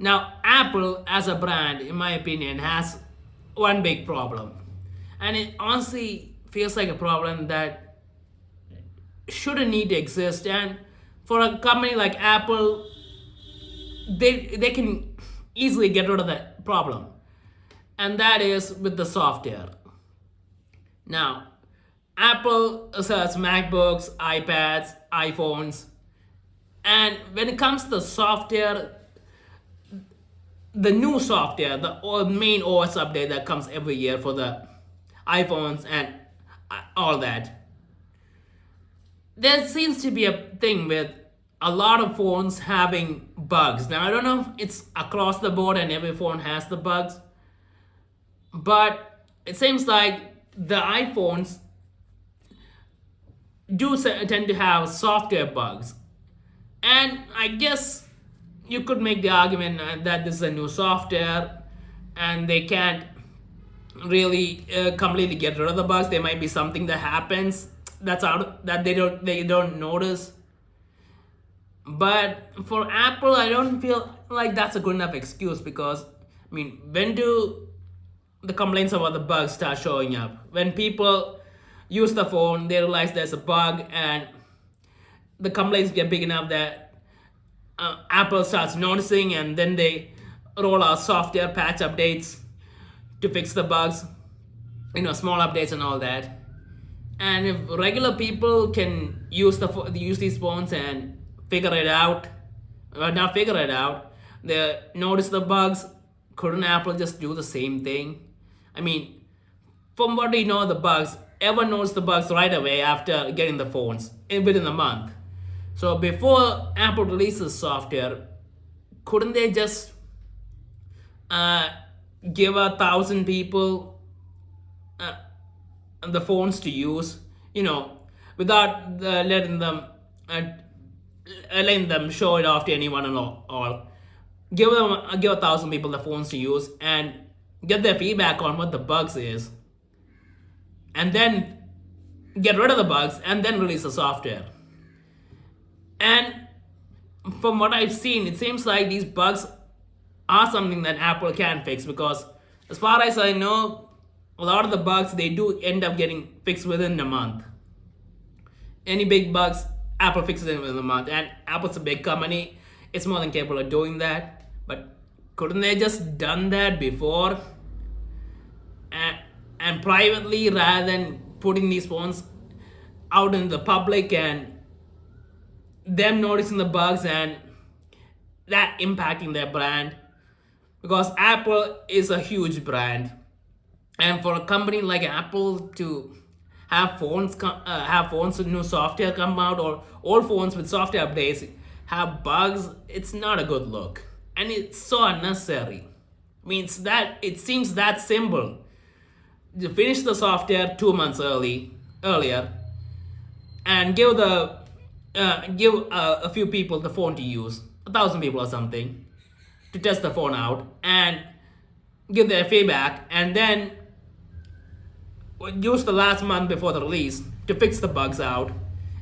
Now, Apple as a brand, in my opinion, has one big problem. And it honestly feels like a problem that shouldn't need to exist. And for a company like Apple, they can easily get rid of that problem. And that is with the software. Now, Apple sells MacBooks, iPads, iPhones, and when it comes to the software, the new software, the main OS update that comes every year for the iPhones and all that, there seems to be a thing with a lot of phones having bugs. Now, I don't know if it's across the board and every phone has the bugs, but it seems like the iPhones do tend to have software bugs. And I guess you could make the argument that this is a new software and they can't really completely get rid of the bugs. There might be something that happens that's out that they don't notice. But for Apple, I don't feel like that's a good enough excuse because I mean, when do the complaints about the bugs start showing up? When people use the phone, they realize there's a bug, and the complaints get big enough that Apple starts noticing, and then they roll out software patch updates to fix the bugs, small updates and all that. And if regular people can use these phones and figure it out, or not figure it out, they notice the bugs, couldn't Apple just do the same thing? I mean, from what we know, the bugs, everyone knows the bugs right away after getting the phones within a month. So before Apple releases software, couldn't they just give 1,000 people the phones to use, without letting them show it off to anyone and all. Give 1,000 people the phones to use and get their feedback on what the bugs is, and then get rid of the bugs and then release the software. And from what I've seen, it seems like these bugs are something that Apple can fix because, as far as I know, a lot of the bugs they do end up getting fixed within a month. Any big bugs, Apple fixes it within a month, and Apple's a big company; it's more than capable of doing that. But couldn't they just done that before, and privately rather than putting these phones out in the public and them noticing the bugs and that impacting their brand? Because Apple is a huge brand, and for a company like Apple to have phones with new software come out, or old phones with software updates have bugs, it's not a good look, and it's so unnecessary. I mean, it seems that simple. You finish the software 2 months earlier, and give a few people the phone to use, 1,000 people or something, to test the phone out and give their feedback, and then use the last month before the release to fix the bugs out,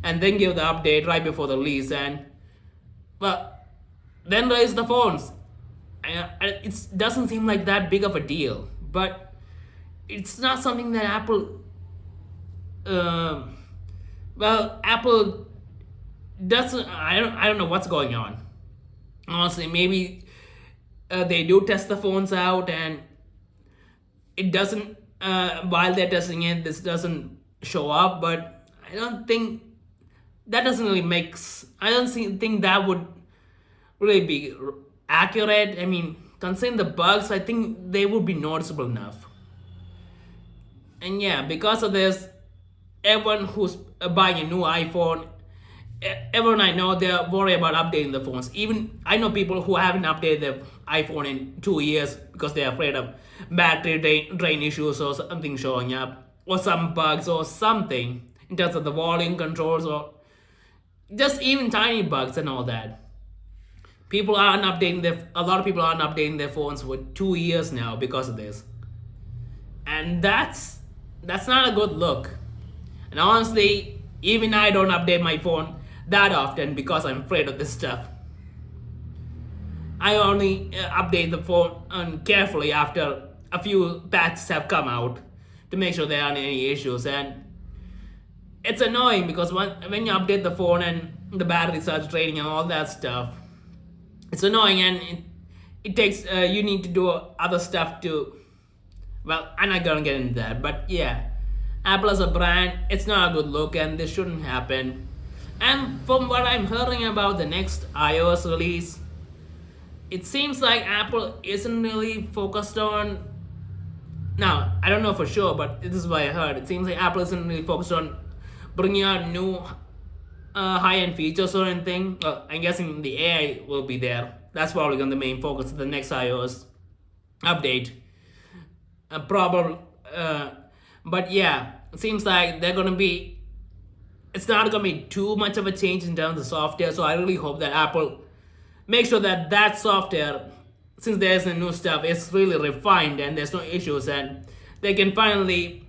and then give the update right before the release, and then release the phones. It doesn't seem like that big of a deal, but it's not something that Apple Apple doesn't. I don't know what's going on. Honestly, maybe they do test the phones out, and it doesn't. While they're testing it, this doesn't show up. But I don't think that doesn't really I don't think that would really be accurate. I mean, considering the bugs, I think they would be noticeable enough. And yeah, because of this, everyone who's buying a new iPhone, everyone I know, they're worried about updating the phones. Even I know people who haven't updated their iPhone in 2 years because they're afraid of battery drain issues or something showing up, or some bugs or something in terms of the volume controls, or just even tiny bugs and all that. A lot of people aren't updating their phones for 2 years now because of this. And that's not a good look. And honestly, even I don't update my phone that often because I'm afraid of this stuff. I only update the phone carefully after a few patches have come out to make sure there aren't any issues. And it's annoying because when you update the phone and the battery starts draining and all that stuff, it's annoying, and it takes you need to do other stuff to. Well, I'm not gonna get into that, but yeah, Apple as a brand, it's not a good look, and this shouldn't happen. And from what I'm hearing about the next iOS release, it seems like Apple isn't really focused on. Now, I don't know for sure, but this is what I heard. It seems like Apple isn't really focused on bringing out new high-end features or anything. Well, I'm guessing the AI will be there. That's probably going to be the main focus of the next iOS update. Probably, but yeah, it seems like they're gonna be. It's not gonna be too much of a change in terms of software. So I really hope that Apple makes sure that that software, since there's a new stuff, is really refined and there's no issues, and they can finally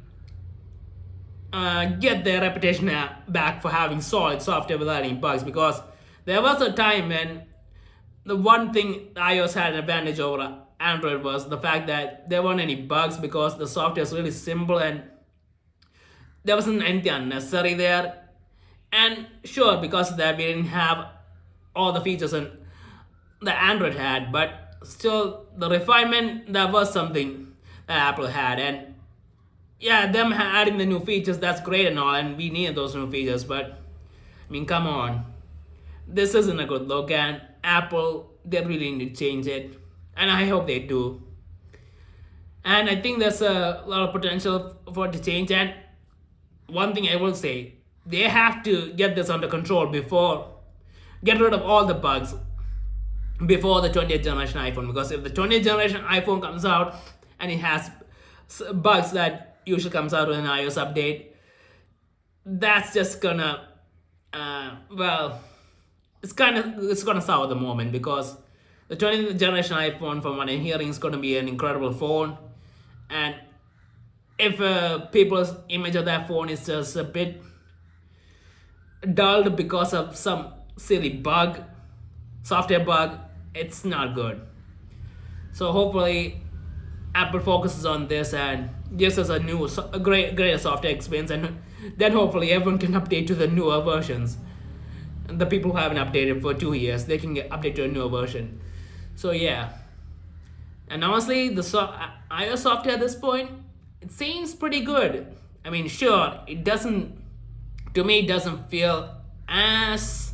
get their reputation back for having solid software without any bugs. Because there was a time when the one thing iOS had an advantage over Android was the fact that there weren't any bugs because the software is really simple and there wasn't anything unnecessary there. And sure, because of that, we didn't have all the features that Android had, but still, the refinement, that was something that Apple had. And yeah, them adding the new features, that's great and all, and we needed those new features, but I mean, come on. This isn't a good look, and Apple, they really need to change it. And I hope they do. And I think there's a lot of potential for it to change. And one thing I will say, they have to get this under control get rid of all the bugs before the 20th generation iPhone. Because if the 20th generation iPhone comes out and it has bugs that usually comes out with an iOS update, that's just gonna, it's gonna sour the moment, because the 20th generation iPhone, from what I'm hearing, is going to be an incredible phone. And if people's image of that phone is just a bit dulled because of some silly software bug, it's not good. So hopefully Apple focuses on this and gives us a greater software experience, and then hopefully everyone can update to the newer versions. And the people who haven't updated for 2 years, they can get updated to a newer version. So yeah, and honestly, the iOS software at this point, it seems pretty good. I mean, sure, it doesn't feel as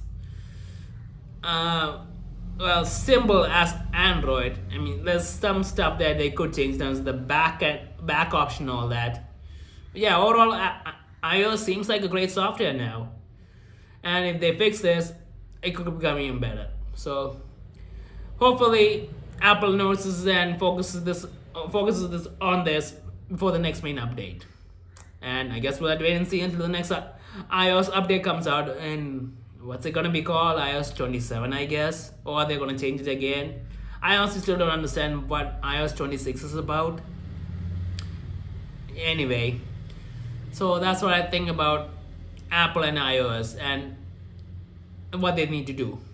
simple as Android. I mean, there's some stuff that they could change, terms of the back option, all that. But yeah, overall, iOS seems like a great software now, and if they fix this, it could become even better. So hopefully Apple notices and focuses this on this before the next main update. And I guess we'll have to wait and see until the next iOS update comes out. And what's it gonna be called? iOS 27, I guess, or they're gonna change it again. I honestly still don't understand what iOS 26 is about. Anyway, so that's what I think about Apple and iOS and what they need to do.